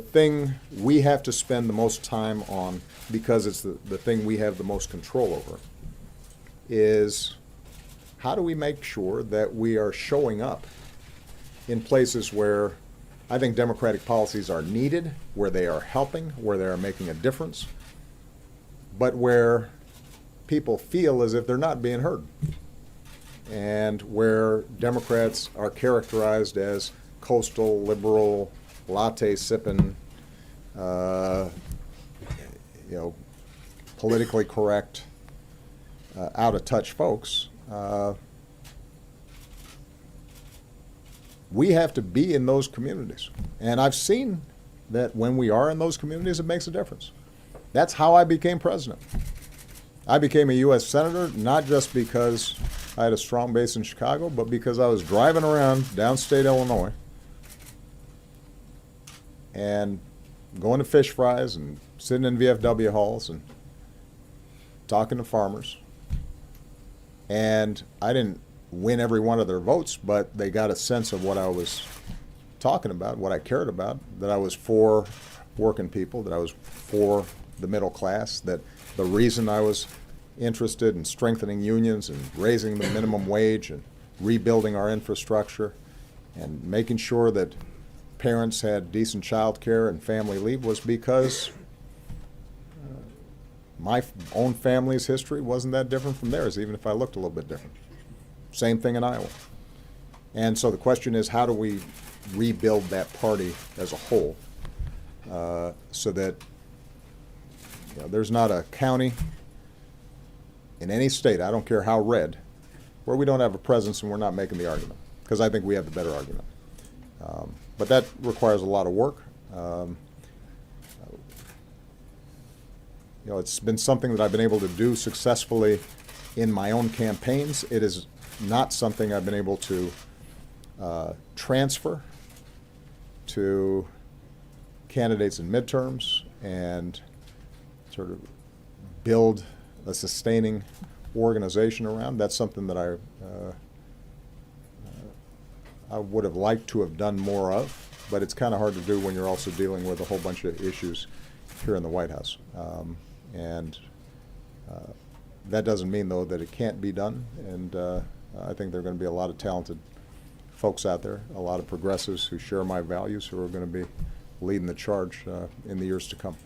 thing we have to spend the most time on, because it's the thing we have the most control over, is how do we make sure that we are showing up in places where I think democratic policies are needed, where they are helping, where they are making a difference, but where people feel as if they're not being heard, and where Democrats are characterized as coastal, liberal, latte-sipping, politically correct, out-of-touch folks. We have to be in those communities. And I've seen that when we are in those communities, it makes a difference. That's how I became president. I became a U.S. Senator not just because I had a strong base in Chicago, but because I was driving around downstate Illinois and going to fish fries and sitting in VFW halls and talking to farmers. And I didn't win every one of their votes, but they got a sense of what I was talking about, what I cared about, that I was for working people, that I was for the middle class, that the reason I was interested in strengthening unions and raising the minimum wage and rebuilding our infrastructure and making sure that parents had decent child care and family leave was because my own family's history wasn't that different from theirs, even if I looked a little bit different. Same thing in Iowa. And so the question is, how do we rebuild that party as a whole so that there's not a county in any state, I don't care how red, where we don't have a presence and we're not making the argument, because I think we have the better argument. But that requires a lot of work. It's been something that I've been able to do successfully in my own campaigns. It is not something I've been able to transfer to candidates in midterms and sort of build a sustaining organization around. That's something that I would have liked to have done more of, but it's kind of hard to do when you're also dealing with a whole bunch of issues here in the White House. That doesn't mean, though, that it can't be done, and I think there are going to be a lot of talented folks out there, a lot of progressives who share my values, who are going to be leading the charge in the years to come.